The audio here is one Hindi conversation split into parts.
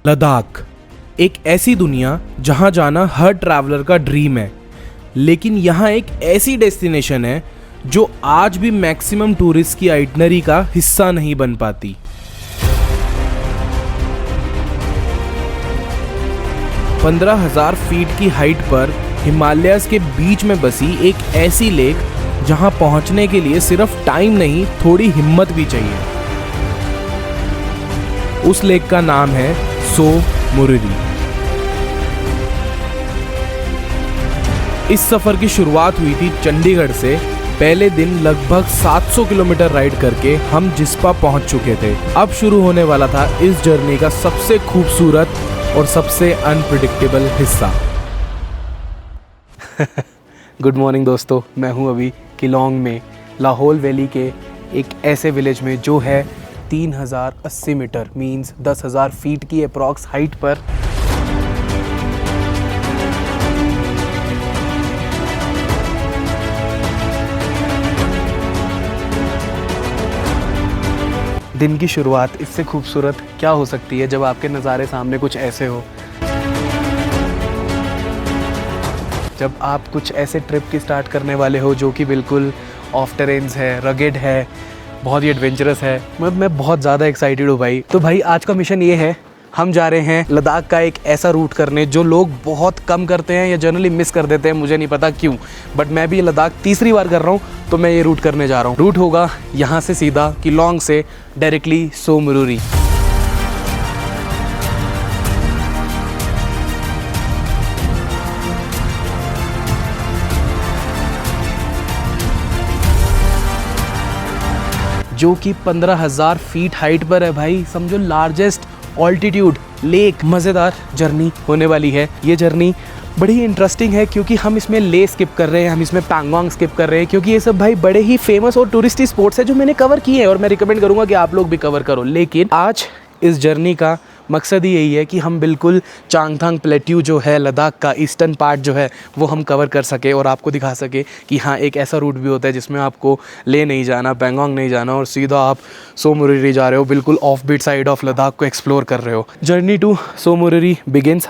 लद्दाख एक ऐसी दुनिया जहां जाना हर ट्रैवलर का ड्रीम है, लेकिन यहां एक ऐसी डेस्टिनेशन है जो आज भी मैक्सिमम टूरिस्ट की आइटनरी का हिस्सा नहीं बन पाती। पंद्रह 15,000 फीट की हाइट पर हिमालयाज के बीच में बसी एक ऐसी लेक जहां पहुंचने के लिए सिर्फ टाइम नहीं, थोड़ी हिम्मत भी चाहिए। उस लेक का नाम है सो मुरिरी। इस सफर की शुरुआत हुई थी चंडीगढ़ से। पहले दिन लगभग 700 किलोमीटर राइड करके हम जिस्पा पहुंच चुके थे। अब शुरू होने वाला था इस जर्नी का सबसे खूबसूरत और सबसे अनप्रिडिक्टेबल हिस्सा। गुड मॉर्निंग दोस्तों, मैं हूं अभी किलोंग में, लाहौल वैली के एक ऐसे विलेज में जो है 3080 मीटर मीन्स 10,000 फीट की अप्रॉक्स हाइट पर। दिन की शुरुआत इससे खूबसूरत क्या हो सकती है जब आपके नज़ारे सामने कुछ ऐसे हो। जब आप कुछ ऐसे ट्रिप की स्टार्ट करने वाले हो जो कि बिल्कुल ऑफ टेरेन्स है, रगेड है, बहुत ही एडवेंचरस है। मैं बहुत ज़्यादा एक्साइटेड हूँ भाई। तो भाई आज का मिशन ये है, हम जा रहे हैं लद्दाख का एक ऐसा रूट करने जो लोग बहुत कम करते हैं या जनरली मिस कर देते हैं, मुझे नहीं पता क्यों, बट मैं भी लद्दाख तीसरी बार कर रहा हूँ तो मैं ये रूट करने जा रहा हूँ। रूट होगा यहाँ से सीधा किलोंग से डायरेक्टली सो मुरिरी। जो कि 15,000 फीट हाइट पर है भाई, समझो लार्जेस्ट ऑल्टीट्यूड लेक। मज़ेदार जर्नी होने वाली है। ये जर्नी बड़ी इंटरेस्टिंग है क्योंकि हम इसमें ले स्किप कर रहे हैं, हम इसमें पैंगोंग स्किप कर रहे हैं, क्योंकि ये सब भाई बड़े ही फेमस और टूरिस्टी स्पॉट्स है जो मैंने कवर किए हैं और मैं रिकमेंड करूँगा कि आप लोग भी कवर करो। लेकिन आज इस जर्नी का मकसद ही यही है कि हम बिल्कुल चांगथांग प्लेट्यू जो है लद्दाख का ईस्टर्न पार्ट जो है वो हम कवर कर सके और आपको दिखा सके कि हाँ एक ऐसा रूट भी होता है जिसमें आपको ले नहीं जाना, पैंगोंग नहीं जाना और सीधा आप सो मुरिरी जा रहे हो, बिल्कुल off beat side of Ladakh को एक्सप्लोर कर रहे हो। Journey to Tso Moriri begins.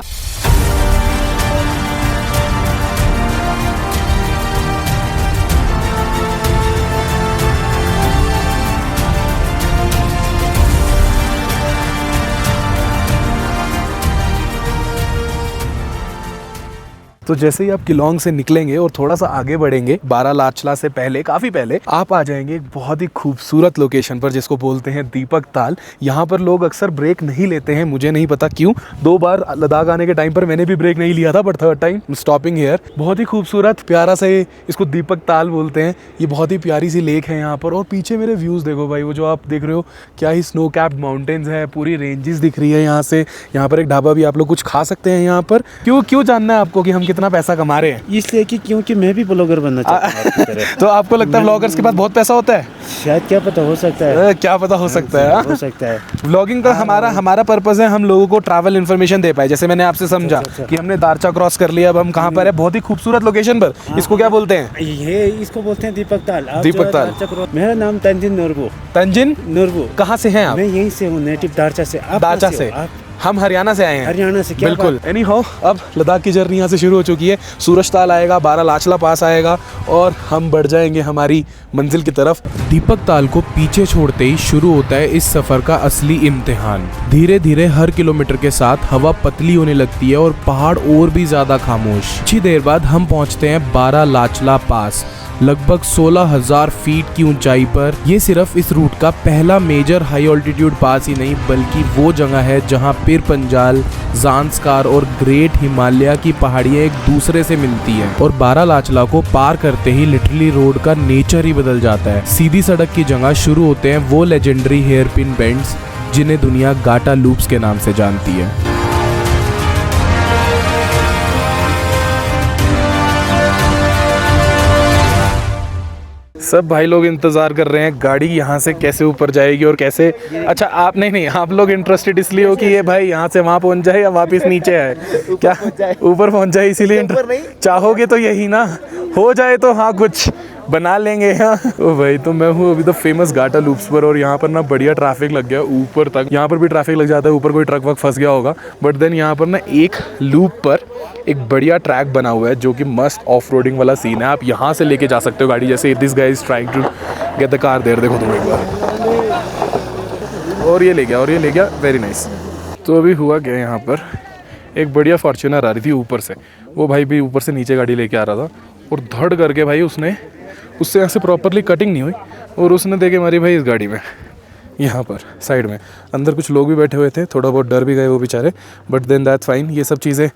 तो जैसे ही आप किलोंग से निकलेंगे और थोड़ा सा आगे बढ़ेंगे, बारालाचला से पहले, काफ़ी पहले आप आ जाएंगे एक बहुत ही खूबसूरत लोकेशन पर जिसको बोलते हैं दीपक ताल। यहाँ पर लोग अक्सर ब्रेक नहीं लेते हैं, मुझे नहीं पता क्यों। 2 बार लद्दाख आने के टाइम पर मैंने भी ब्रेक नहीं लिया था, but third time stopping here. बहुत ही खूबसूरत प्यारा सा इसको दीपक ताल बोलते हैं। ये बहुत ही प्यारी सी लेक है यहाँ पर। और पीछे मेरे व्यूज़ देखो भाई, वो जो आप देख रहे हो क्या ही स्नो कैप्ड माउंटेन्स है, पूरी रेंजेस दिख रही है यहाँ से। यहाँ पर एक ढाबा भी, आप लोग कुछ खा सकते हैं यहाँ पर। क्यों जानना है आपको कि हम कितना पैसा कमा रहे हैं? इसलिए कि क्योंकि मैं भी ब्लॉगर बनना चाहता हूं। तो आपको लगता है ब्लॉगर्स के पास बहुत पैसा होता है? शायद, क्या पता, हो सकता है। क्या पता, हो सकता है। हो सकता है। व्लॉगिंग का हमारा पर्पस है हम लोगों को ट्रैवल इन्फॉर्मेशन दे पाए। जैसे मैंने आपसे समझा कि हमने दारचा क्रॉस कर लिया, अब हम कहाँ पर है? बहुत ही खूबसूरत लोकेशन पर। इसको क्या बोलते हैं? ये इसको बोलते हैं दीपक ताल। दीपक ताल। मेरा नाम तंजिन नूरबू। तंजिन नूरबू। कहाँ से हैं आप? मैं यहीं से हूँ, नेटिव दारचा से। दारचा से? हम हरियाणा से आए हैं। हरियाणा से? क्या बिल्कुल। एनी हाउ, अब लद्दाख की जर्नी यहाँ से शुरू हो चुकी है। सूरजताल आएगा, बारालाचला पास आएगा और हम बढ़ जाएंगे हमारी मंजिल की तरफ। दीपक ताल को पीछे छोड़ते ही शुरू होता है इस सफर का असली इम्तिहान। धीरे धीरे हर किलोमीटर के साथ हवा पतली होने लगती है और पहाड़ और भी ज्यादा खामोश। कुछ ही देर बाद हम पहुंचते हैं बारालाचला पास, लगभग 16,000 फीट की ऊंचाई पर। ये सिर्फ इस रूट का पहला मेजर हाई ऑल्टीट्यूड पास ही नहीं, बल्कि वो जगह है जहां पिर पंजाल, ज़ांस्कार और ग्रेट हिमालय की पहाड़ियां एक दूसरे से मिलती हैं। और बारालाचला को पार करते ही लिटरली रोड का नेचर ही बदल जाता है। सीधी सड़क की जगह शुरू होते हैं वो लेजेंडरी हेयरपिन बेंड्स जिन्हें दुनिया गाटा लूप्स के नाम से जानती है। सब भाई लोग इंतजार कर रहे हैं गाड़ी यहाँ से कैसे ऊपर जाएगी और कैसे। अच्छा, आप नहीं, आप लोग इंटरेस्टेड इसलिए हो कि ये भाई यहाँ से वहाँ पहुँच जाए या वापस नीचे आए? क्या ऊपर पहुँच जाए? इसीलिए चाहोगे तो यही ना, हो जाए तो हाँ कुछ बना लेंगे यहाँ। ओ भाई, तो मैं हूँ अभी तो फेमस घाटा लूप्स पर और यहाँ पर ना बढ़िया ट्रैफिक लग गया ऊपर तक। यहाँ पर भी ट्रैफिक लग जाता है, ऊपर कोई ट्रक वक फंस गया होगा। बट देन यहाँ पर ना एक लूप पर एक बढ़िया ट्रैक बना हुआ है जो कि मस्त ऑफ रोडिंग वाला सीन है। आप यहाँ से लेके जा सकते हो गाड़ी, जैसे this guy is trying to get the car there. देखो तुम एक बार, और ये ले गया वेरी नाइस। तो अभी हुआ क्या, यहाँ पर एक बढ़िया फॉर्च्यूनर आ रही थी ऊपर से, वो भाई भी ऊपर से नीचे गाड़ी लेके आ रहा था और धड़ करके भाई उससे यहाँ से प्रॉपरली कटिंग नहीं हुई और उसने देखे मारी भाई इस गाड़ी में, यहाँ पर साइड में। अंदर कुछ लोग भी बैठे हुए थे, थोड़ा बहुत डर भी गए वो बेचारे, बट देन दैट्स फाइन। ये सब चीज़ें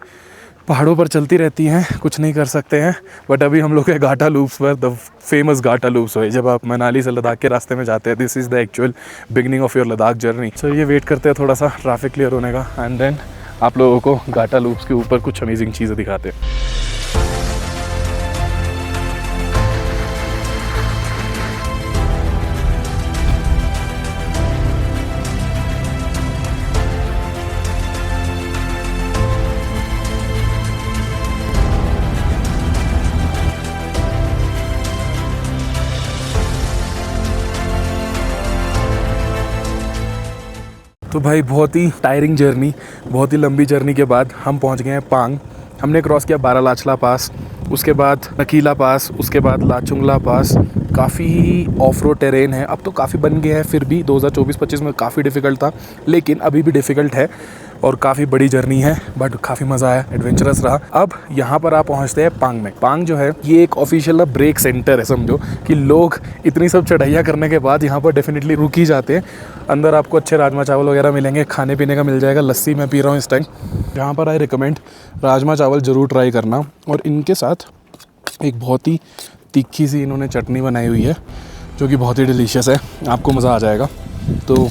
पहाड़ों पर चलती रहती हैं, कुछ नहीं कर सकते हैं। बट अभी हम लोग के घाटा लूप्स पर, द फेमस घाटा लूप्स है, जब आप मनाली से लद्दाख के रास्ते में जाते हैं, this is the actual beginning of your Ladakh journey. So ये वेट करते हैं थोड़ा सा ट्रैफिक क्लियर होने का, एंड देन आप लोगों को घाटा लूप्स के ऊपर कुछ अमेजिंग चीज़ें दिखाते हैं। तो भाई बहुत ही टायरिंग जर्नी, बहुत ही लंबी जर्नी के बाद हम पहुंच गए हैं पांग। हमने क्रॉस किया बारालाचला पास, उसके बाद नकीला पास, उसके बाद लाचुंगला पास। काफ़ी ऑफ रोड टेरेन है, अब तो काफ़ी बन गया है, फिर भी 2024-25 में काफ़ी डिफ़िकल्ट था, लेकिन अभी भी डिफ़िकल्ट है और काफ़ी बड़ी जर्नी है, बट काफ़ी मज़ा आया, एडवेंचरस रहा। अब यहाँ पर आप पहुँचते हैं पांग में। पांग जो है ये एक ऑफिशियल ना ब्रेक सेंटर है, समझो कि लोग इतनी सब चढ़ाइयाँ करने के बाद यहाँ पर डेफिनेटली रुक ही जाते हैं। अंदर आपको अच्छे राजमा चावल वगैरह मिलेंगे, खाने पीने का मिल जाएगा, लस्सी मैं पी रहा हूँ इस टाइम। यहाँ पर आई रिकमेंड राजमा चावल ज़रूर ट्राई करना, और इनके साथ एक बहुत ही तीखी सी इन्होंने चटनी बनाई हुई है जो कि बहुत ही डिलीशियस है, आपको मज़ा आ जाएगा। तो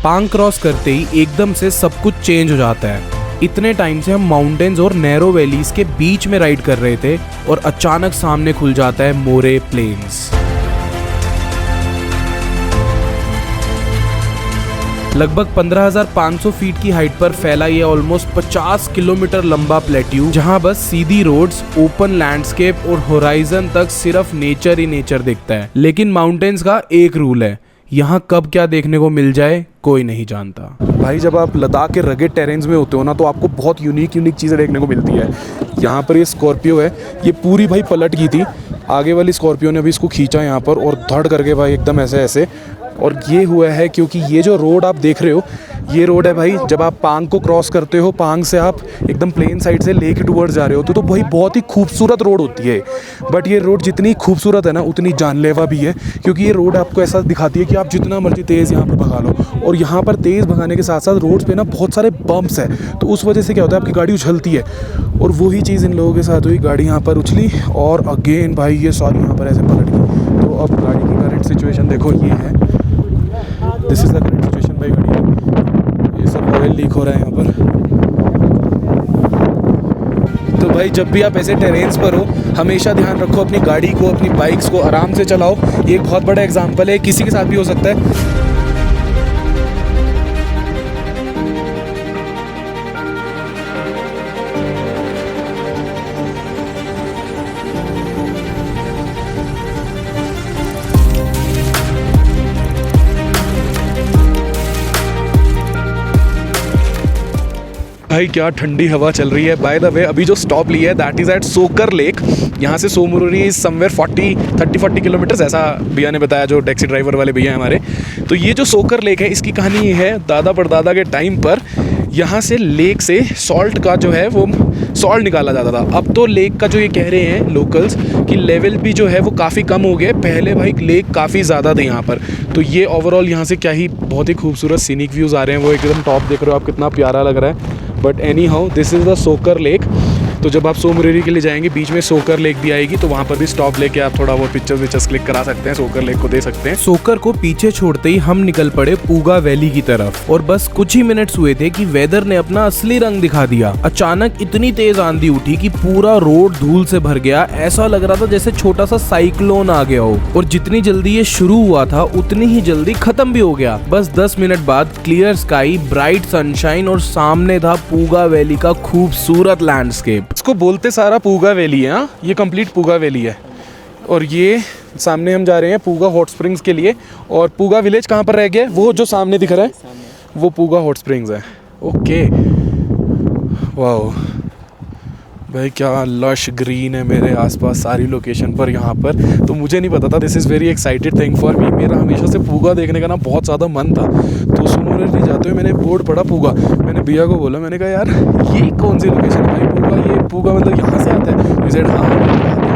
पांग क्रॉस करते ही एकदम से सब कुछ चेंज हो जाता है। इतने टाइम से हम माउंटेन्स और नैरो वैलीज के बीच में राइड कर रहे थे और अचानक सामने खुल जाता है मोरे प्लेन्स। लगभग 15,500 फीट की हाइट पर फैला ये ऑलमोस्ट 50 किलोमीटर लंबा प्लेट्यू, जहां बस सीधी रोड्स, ओपन लैंडस्केप और होराइजन तक सिर्फ नेचर ही नेचर दिखता है। लेकिन माउंटेन्स का एक रूल है, यहाँ कब क्या देखने को मिल जाए कोई नहीं जानता। भाई जब आप लद्दाख के रगेड टेरेन्स में होते हो ना, तो आपको बहुत यूनिक चीज़ें देखने को मिलती है। यहाँ पर ये स्कॉर्पियो है, ये पूरी भाई पलट गई थी, आगे वाली स्कॉर्पियो ने भी इसको खींचा यहाँ पर और धड़ करके भाई एकदम ऐसे। और ये हुआ है क्योंकि ये जो रोड आप देख रहे हो, ये रोड है भाई, जब आप पांग को क्रॉस करते हो, पांग से आप एकदम प्लेन साइड से लेक टूवर्ड्स जा रहे हो, तो भाई बहुत ही खूबसूरत रोड होती है। बट ये रोड जितनी खूबसूरत है ना, उतनी जानलेवा भी है, क्योंकि ये रोड आपको ऐसा दिखाती है कि आप जितना मर्जी तेज़ यहाँ पर भगा लो, और यहाँ पर तेज़ भगाने के साथ साथ रोड्स पे ना बहुत सारे बम्प्स है, तो उस वजह से क्या होता है, आपकी गाड़ी उछलती है। और वही चीज़ इन लोगों के साथ हुई, गाड़ी यहाँ पर उछली और अगेन भाई ये सारी यहाँ पर ऐसे पलट गई। तो अब गाड़ी की करंट सिचुएशन देखो, ये है, this is the current situation भाई। गाड़ी ये सब ऑयल लीक हो रहा है यहाँ पर। तो भाई जब भी आप ऐसे टेरेन्स पर हो, हमेशा ध्यान रखो अपनी गाड़ी को, अपनी बाइक्स को आराम से चलाओ। ये एक बहुत बड़ा एग्जाम्पल है, किसी के साथ भी हो सकता है। भाई क्या ठंडी हवा चल रही है। बाय द वे अभी जो स्टॉप लिया है दैट इज़ एट सोकर लेक। यहाँ से सोमरुरी इज समवेयर 30-40 किलोमीटर्स, ऐसा भैया ने बताया, जो टैक्सी ड्राइवर वाले भैया हैं हमारे। तो ये जो सोकर लेक है, इसकी कहानी ये है, दादा परदादा के टाइम पर यहाँ से लेक से सॉल्ट का जो है वो सॉल्ट निकाला जाता था। अब तो लेक का जो ये कह रहे हैं लोकल्स कि लेवल भी जो है वो काफ़ी कम हो गया। पहले भाई लेक काफ़ी ज़्यादा थे यहाँ पर। तो ये ओवरऑल यहाँ से क्या ही बहुत ही खूबसूरत सीनिक व्यूज़ आ रहे हैं, वो एकदम टॉप देख रहे हो आप, कितना प्यारा लग रहा है। But any how this is the सोकर लेक। तो जब आप सोमरुरी के लिए जाएंगे, बीच में सोकर लेक भी आएगी, तो वहाँ पर भी स्टॉप लेके आप थोड़ा वो पिक्चर्स क्लिक करा सकते हैं, सोकर लेक को दे सकते हैं। सोकर को पीछे छोड़ते ही हम निकल पड़े पूगा वैली की तरफ, और बस कुछ ही मिनट्स हुए थे कि वेदर ने अपना असली रंग दिखा दिया। अचानक इतनी तेज आंधी उठी कि पूरा रोड धूल से भर गया। ऐसा लग रहा था जैसे छोटा सा साइक्लोन आ गया हो, और जितनी जल्दी ये शुरू हुआ था उतनी ही जल्दी खत्म भी हो गया। बस 10 मिनट बाद क्लियर स्काई, ब्राइट सनशाइन और सामने था पूगा वैली का खूबसूरत लैंडस्केप। इसको बोलते सारा पूगा वैली है। हाँ, ये कंप्लीट पूगा वैली है। और ये सामने हम जा रहे हैं पूगा हॉट स्प्रिंग्स के लिए। और पूगा विलेज कहाँ पर रह गया है? वो जो सामने दिख रहा है वो पूगा हॉट स्प्रिंग्स है। ओके, वाह भाई, क्या लश ग्रीन है मेरे आसपास सारी लोकेशन पर यहाँ पर। तो मुझे नहीं पता था, this is very excited thing for me. मेरा हमेशा से पूगा देखने का ना बहुत ज़्यादा मन था। तो सुमोरली जाते हुए मैंने बोर्ड पढ़ा पूगा। मैंने भैया को बोला, मैंने कहा यार ये कौन सी लोकेशन है भाई? पूगा, ये पूगा मतलब यहाँ से आता है? he said, हाँ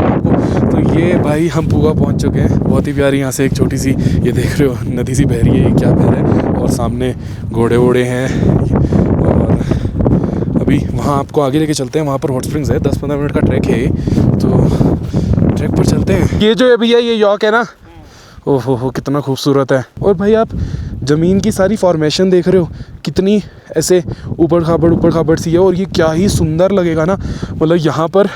आपको। तो ये भाई हम पूगा पहुँच चुके हैं। बहुत ही प्यारी यहाँ से एक छोटी सी, ये देख रहे हो नदी सी बह रही है, ये क्या बह रहा है। और सामने घोड़े वोड़े हैं। और अभी वहाँ आपको आगे लेके चलते हैं, वहाँ पर हॉट स्प्रिंग्स है। 10-15 मिनट का ट्रैक है, तो ट्रैक पर चलते हैं। ये जो है भैया, ये यॉक है ना? ओहो हो, कितना खूबसूरत है। और भाई आप ज़मीन की सारी फॉर्मेशन देख रहे हो, कितनी ऐसे ऊपर खाबड़ सी है। और ये क्या ही सुंदर लगेगा ना। मतलब यहाँ पर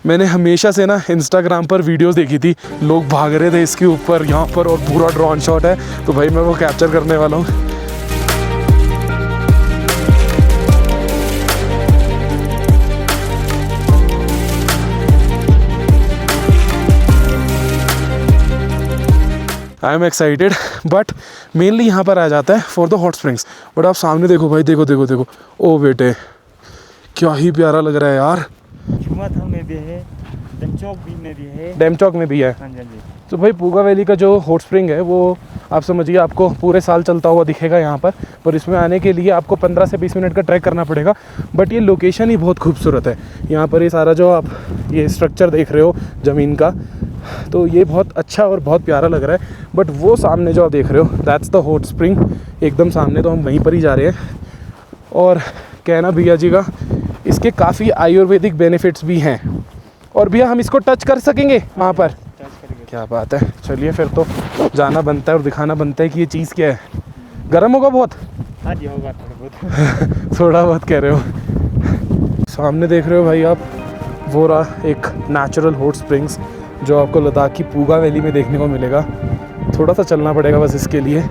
मैंने हमेशा से ना इंस्टाग्राम पर वीडियोस देखी थी, लोग भाग रहे थे इसके ऊपर यहाँ पर, और पूरा ड्रोन शॉट है। तो भाई मैं वो कैप्चर करने वाला हूँ। I am excited, but mainly यहाँ पर आ जाता है for the hot springs. But आप सामने देखो भाई, देखो देखो देखो, ओ बेटे क्या ही प्यारा लग रहा है यार। झुमाथा में भी है, डैमचौक में भी है। डैमचौक में भी है। हाँ जी, हाँ जी। तो भाई पूगा वैली का जो हॉट स्प्रिंग है वो आप समझिए आपको पूरे साल चलता हुआ दिखेगा यहाँ पर इसमें आने के लिए आपको 15 से 20 मिनट का ट्रैक करना पड़ेगा। बट ये लोकेशन ही बहुत खूबसूरत है। यहाँ पर ये सारा जो आप ये स्ट्रक्चर देख रहे हो ज़मीन का, तो ये बहुत अच्छा और बहुत प्यारा लग रहा है। बट वो सामने जो आप देख रहे हो, दैट्स द हॉट स्प्रिंग, एकदम सामने। तो हम वहीं पर ही जा रहे हैं। और कहना भैया जी का, इसके काफ़ी आयुर्वेदिक बेनिफिट्स भी हैं। और भैया हम इसको टच कर सकेंगे वहाँ पर? क्या बात है, चलिए फिर तो जाना बनता है और दिखाना बनता है कि ये चीज़ क्या है। गर्म होगा बहुत? हाँ जी, होगा थोड़ा बहुत। थोड़ा बहुत कह रहे हो। सामने देख रहे हो भाई आप, वो रहा एक नेचुरल हॉट स्प्रिंग्स जो आपको लद्दाख की पूगा वैली में देखने को मिलेगा। थोड़ा सा चलना पड़ेगा बस इसके लिए,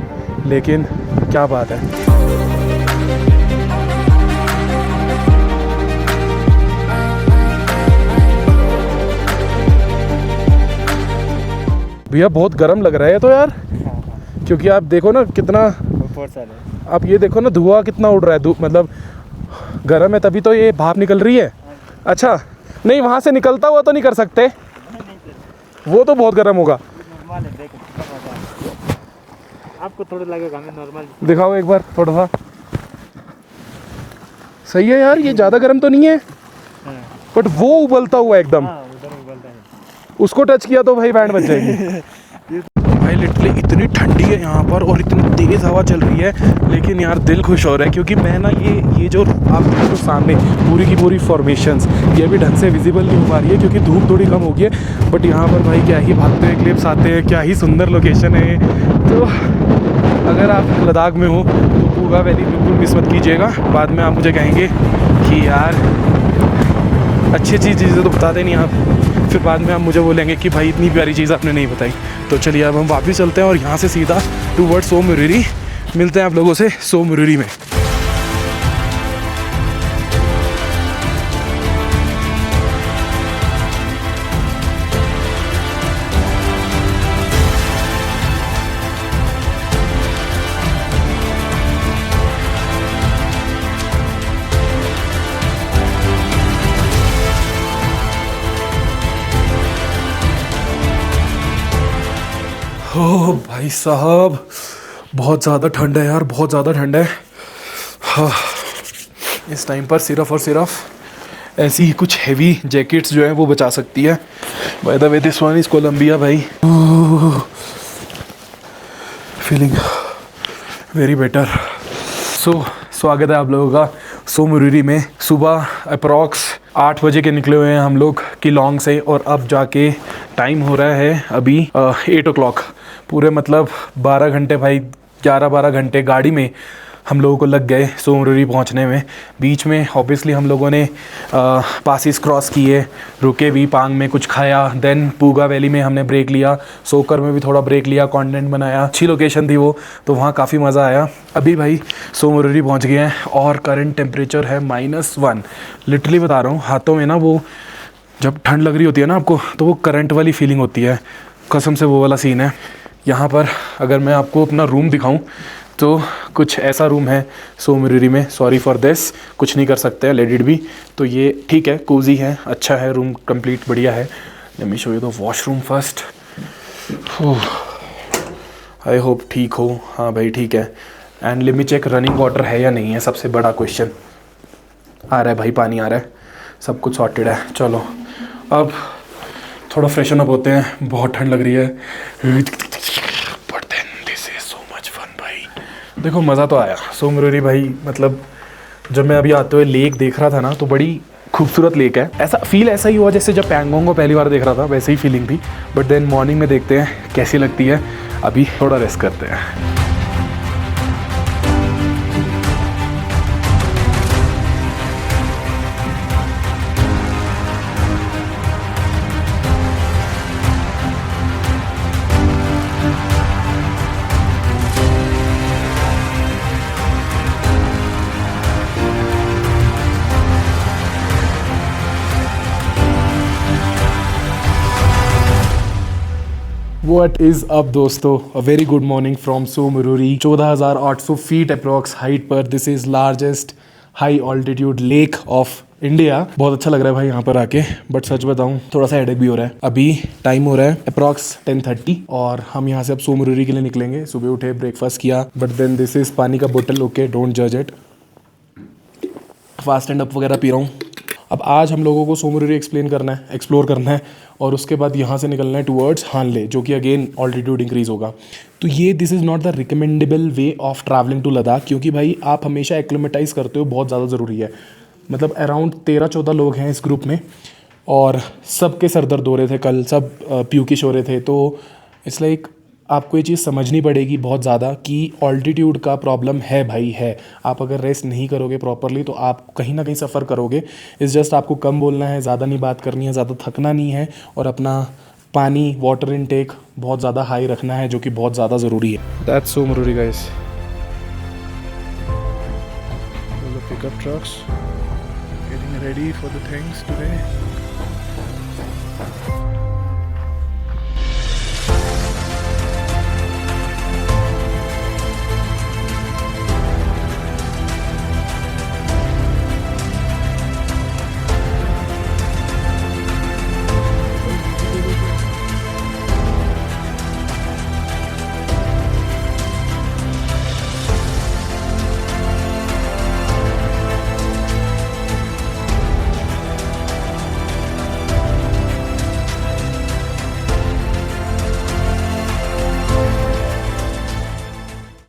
लेकिन क्या बात है। भैया बहुत गर्म लग रहा है तो यार, क्योंकि आप देखो ना कितना, आप ये देखो ना धुआं कितना उड़ रहा है। मतलब गर्म है तभी तो ये भाप निकल रही है। अच्छा, नहीं वहाँ से निकलता हुआ तो नहीं कर सकते? वो तो बहुत गर्म होगा। आपको थोड़ा लगेगा, हमें नॉर्मल दिखाओ एक बार थोड़ा सा। सही है यार, ये ज़्यादा गर्म तो नहीं है। बट वो उबलता हुआ एकदम, उधर उबलता है। उसको टच किया तो भाई बैंड बज जाएगी। भाई लिटरली इतनी ठंडी है यहाँ पर और इतनी तेज़ हवा चल रही है, लेकिन यार दिल खुश हो रहा है क्योंकि मैं ना ये जो आप देखो सामने पूरी की पूरी फॉर्मेशंस, ये भी ढंग से विजिबल नहीं हो पा रही है क्योंकि धूप थोड़ी कम हो गई है। बट यहाँ पर भाई क्या ही भागते हैं क्लिप्स आते हैं, क्या ही सुंदर लोकेशन है। तो अगर आप लद्दाख में हो तो पूगा वैली बिल्कुल मिस मत कीजिएगा। बाद में आप मुझे कहेंगे कि यार अच्छी चीज़ें तो बताते नहीं आप, फिर बाद में आप मुझे बोलेंगे कि भाई इतनी प्यारी चीज़ आपने नहीं बताई। तो चलिए अब हम वापस चलते हैं और यहाँ से सीधा टूवर्ड सो मॉरिरी मिलते हैं आप लोगों से सो मॉरिरी में। ओह भाई साहब, बहुत ज़्यादा ठंड है यार, बहुत ज़्यादा ठंड है। हाँ, इस टाइम पर सिर्फ और सिर्फ ऐसी ही कुछ हैवी जैकेट्स जो है वो बचा सकती है। By the way this one is Colombia भाई। Feeling very better. सो स्वागत है आप लोगों का सो मॉरिरी में। सुबह अप्रॉक्स 8 बजे के निकले हुए हैं हम लोग किलोंग से और अब जाके टाइम हो रहा है अभी 8 o'clock। पूरे मतलब 12 घंटे भाई, 11-12 घंटे गाड़ी में हम लोगों को लग गए सोमरुरी पहुंचने में। बीच में ऑब्वियसली हम लोगों ने पासिस क्रॉस किए, रुके भी, पांग में कुछ खाया, देन पूगा वैली में हमने ब्रेक लिया, सोकर में भी थोड़ा ब्रेक लिया, कंटेंट बनाया। अच्छी लोकेशन थी वो, तो वहाँ काफ़ी मज़ा आया। अभी भाई सोमरुरी पहुँच गए हैं और करंट टेम्परेचर है -1। लिटरली बता रहा हूँ, हाथों में ना वो जब ठंड लग रही होती है ना आपको, तो वो करंट वाली फीलिंग होती है, कसम से वो वाला सीन है। यहाँ पर अगर मैं आपको अपना रूम दिखाऊं तो कुछ ऐसा रूम है सोमरुरी में। सॉरी फॉर दिस, कुछ नहीं कर सकते, लेट इट बी। तो ये ठीक है, कोजी है, अच्छा है रूम, कंप्लीट बढ़िया है। Let me show you the washroom first. I hope ठीक हो। हाँ भाई ठीक है। And let me check running water है या नहीं है, सबसे बड़ा क्वेश्चन। आ रहा है भाई, पानी आ रहा है, सब कुछ सॉर्टेड है। चलो अब थोड़ा फ्रेशन अप होते हैं, बहुत ठंड लग रही है। But then this is so much fun भाई। देखो मज़ा तो आया सोमरुरी भाई। मतलब जब मैं अभी आते हुए लेक देख रहा था ना, तो बड़ी खूबसूरत लेक है। ऐसा फील ऐसा ही हुआ जैसे जब पैंगोंग को पहली बार देख रहा था, वैसे ही फीलिंग थी। बट देन मॉर्निंग में देखते हैं कैसी लगती है। अभी थोड़ा रेस्ट करते हैं। What is up दोस्तों, a very good morning from Tsomoriri. 14,800 feet approx height पर this is largest high altitude lake of India. बहुत अच्छा लग रहा है भाई यहाँ पर आके। बट सच बताऊँ, थोड़ा सा हेडेक भी हो रहा है। अभी टाइम हो रहा है अप्रॉक्स 10:30 और हम यहाँ से अब सोमरुरी के लिए निकलेंगे। सुबह उठे, ब्रेकफास्ट किया, बट देन दिस इज़ पानी का बोतल, ओके, डोंट जज इट। फास्ट एंड अप वगैरह पी रहा हूँ। अब आज हम लोगों को सोमरुरी एक्सप्लोर करना है और उसके बाद यहाँ से निकलना है टूवर्ड्स हानले, जो कि अगेन ऑल्टीट्यूड इंक्रीज़ होगा। तो ये this is not the recommendable way of travelling to Ladakh, क्योंकि भाई आप हमेशा एक्लिमेटाइज करते हो, बहुत ज़्यादा ज़रूरी है। मतलब अराउंड 13-14 लोग हैं इस ग्रुप में और सबके सर दर्द हो रहे थे कल, सब प्यूकिश हो रहे थे। तो इट्स लाइक आपको ये चीज़ समझनी पड़ेगी बहुत ज़्यादा कि ऑल्टीट्यूड का प्रॉब्लम है भाई, है। आप अगर रेस्ट नहीं करोगे प्रॉपरली तो आप कहीं ना कहीं सफ़र करोगे। इस जस्ट आपको कम बोलना है, ज़्यादा नहीं बात करनी है, ज़्यादा थकना नहीं है और अपना पानी, वाटर इनटेक बहुत ज़्यादा हाई रखना है, जो कि बहुत ज़्यादा ज़रूरी है। That's Tsomoriri guys. Pickup trucks getting ready for the things today.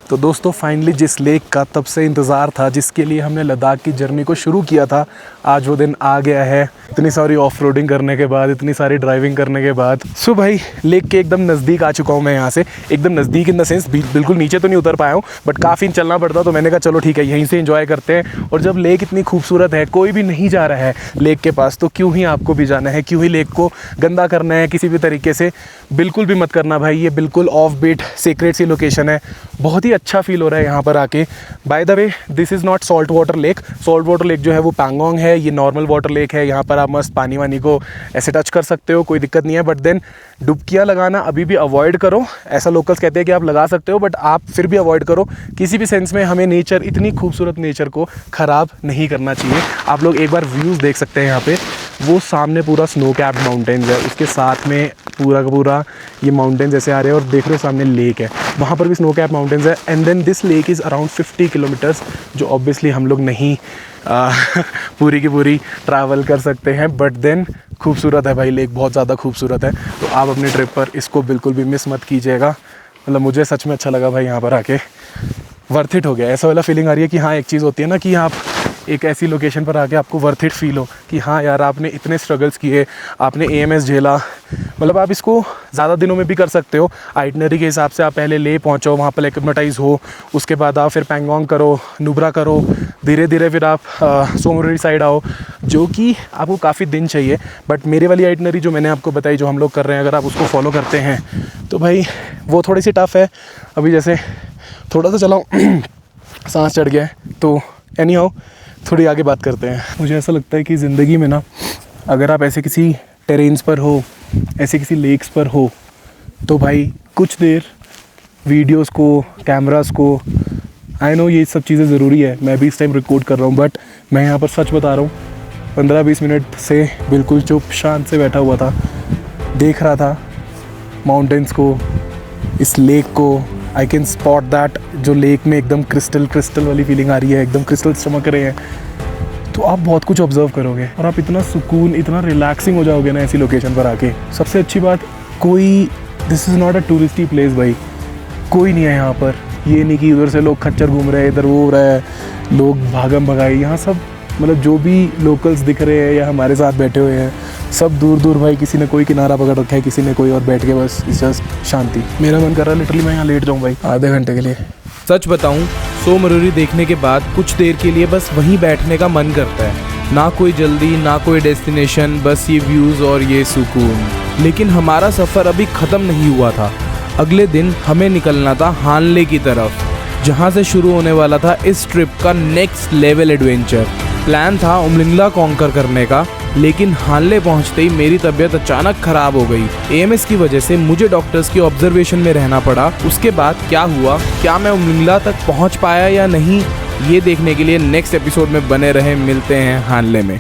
तो दोस्तों फाइनली जिस लेक का तब से इंतज़ार था, जिसके लिए हमने लद्दाख की जर्नी को शुरू किया था, आज वो दिन आ गया है। इतनी सारी ऑफ रोडिंग करने के बाद, इतनी सारी ड्राइविंग करने के बाद। सो भाई लेक के एकदम नज़दीक आ चुका हूँ मैं यहाँ से। एकदम नज़दीक इन द सेंस बिल्कुल नीचे तो नहीं उतर पाया हूँ, बट काफ़ी चलना पड़ता, तो मैंने कहा चलो ठीक है यहीं से एंजॉय करते हैं। और जब लेक इतनी खूबसूरत है, कोई भी नहीं जा रहा है लेक के पास, तो क्यों ही आपको भी जाना है, क्यों ही लेक को गंदा करना है किसी भी तरीके से। बिल्कुल भी मत करना भाई, ये बिल्कुल off beat secret sea location है। बहुत ही अच्छा फील हो रहा है यहाँ पर आके। Bye the way this is not salt water lake. Salt water lake जो है वो पैंगोंग है, ये नॉर्मल वाटर लेक है। यहाँ पर आप मस्त पानी वानी को ऐसे टच कर सकते हो, कोई दिक्कत नहीं है। बट देन डुबकियाँ लगाना अभी भी अवॉइड करो। ऐसा लोकल्स कहते हैं कि आप लगा सकते हो, बट आप फिर भी अवॉइड करो। किसी भी सेंस में हमें नेचर, इतनी खूबसूरत नेचर को ख़राब नहीं करना चाहिए। आप लोग एक बार व्यूज़ देख सकते हैं यहाँ पे, वो सामने पूरा स्नो कैप्ड माउंटेन्स है, उसके साथ में पूरा का पूरा ये माउंटेन्स ऐसे आ रहे हैं और देख रहे हो सामने लेक है, वहाँ पर भी स्नो कैप माउंटेन्स है। And then this lake is around 50 kilometres, जो ऑब्वियसली हम लोग नहीं पूरी की पूरी ट्रैवल कर सकते हैं। बट देन खूबसूरत है भाई लेक, बहुत ज़्यादा खूबसूरत है। तो आप अपनी ट्रिप पर इसको बिल्कुल भी मिस मत कीजिएगा। मतलब मुझे सच में अच्छा लगा भाई यहाँ पर आके, वर्थ इट हो गया। ऐसा वाला फीलिंग आ रही है कि हाँ, एक चीज़ होती है ना कि आप एक ऐसी लोकेशन पर आके आपको वर्थ इट फील हो कि हाँ यार आपने इतने स्ट्रगल्स किए, आपने AMS झेला। मतलब आप इसको ज़्यादा दिनों में भी कर सकते हो। आइटनरी के हिसाब से आप पहले ले पहुँचो, वहाँ पर एक्लेमेटाइज हो, उसके बाद आप फिर पैंगोंग करो, नुब्रा करो, धीरे धीरे फिर आप सो मॉरिशस साइड आओ, जो कि आपको काफ़ी दिन चाहिए। बट मेरे वाली आइटनरी जो मैंने आपको बताई, जो हम लोग कर रहे हैं, अगर आप उसको फॉलो करते हैं तो भाई वो थोड़ी सी टफ़ है। अभी जैसे थोड़ा सा चलाऊँ सांस चढ़ गया है, तो एनी हाउ थोड़ी आगे बात करते हैं। मुझे ऐसा लगता है कि ज़िंदगी में ना, अगर आप ऐसे किसी टेरेन्स पर हो, ऐसे किसी लेक्स पर हो, तो भाई कुछ देर वीडियोस को, कैमरास को, आई नो ये सब चीज़ें ज़रूरी है, मैं भी इस टाइम रिकॉर्ड कर रहा हूँ, बट मैं यहाँ पर सच बता रहा हूँ 15-20 मिनट से बिल्कुल चुप शांत से बैठा हुआ था, देख रहा था माउंटेन्स को, इस लेक को। आई कैन स्पॉट दैट, जो लेक में एकदम क्रिस्टल वाली फीलिंग आ रही है, एकदम क्रिस्टल्स चमक रहे हैं, तो आप बहुत कुछ ऑब्जर्व करोगे और आप इतना सुकून, इतना रिलैक्सिंग हो जाओगे ना ऐसी लोकेशन पर आके। सबसे अच्छी बात, कोई, this is not a touristy place भाई, कोई नहीं है यहाँ पर। ये नहीं कि उधर से लोग खच्चर घूम रहे हैं, इधर वो हो रहा है, लोग भागम भगाई। यहाँ सब मतलब जो भी लोकल्स दिख रहे हैं या हमारे साथ बैठे हुए हैं, सब दूर दूर भाई, किसी ने कोई किनारा पकड़ रखा है, किसी ने कोई, और बैठ के बस इट्स जस्ट शांति। मेरा मन कर रहा है लिटरली मैं यहाँ लेट जाऊँ भाई आधे घंटे के लिए। सच बताऊं, सो मॉरिशस देखने के बाद कुछ देर के लिए बस वहीं बैठने का मन करता है। ना कोई जल्दी, ना कोई डेस्टिनेशन, बस ये व्यूज़ और ये सुकून। लेकिन हमारा सफ़र अभी ख़त्म नहीं हुआ था। अगले दिन हमें निकलना था हानले की तरफ, जहाँ से शुरू होने वाला था इस ट्रिप का नेक्स्ट लेवल एडवेंचर। प्लान था उमलिंगला कॉन्कर करने का, लेकिन हानले पहुंचते ही मेरी तबीयत अचानक ख़राब हो गई। AMS की वजह से मुझे डॉक्टर्स की ऑब्जर्वेशन में रहना पड़ा। उसके बाद क्या हुआ, क्या मैं उमलिंगला तक पहुंच पाया या नहीं, ये देखने के लिए नेक्स्ट एपिसोड में बने रहे। मिलते हैं हानले में।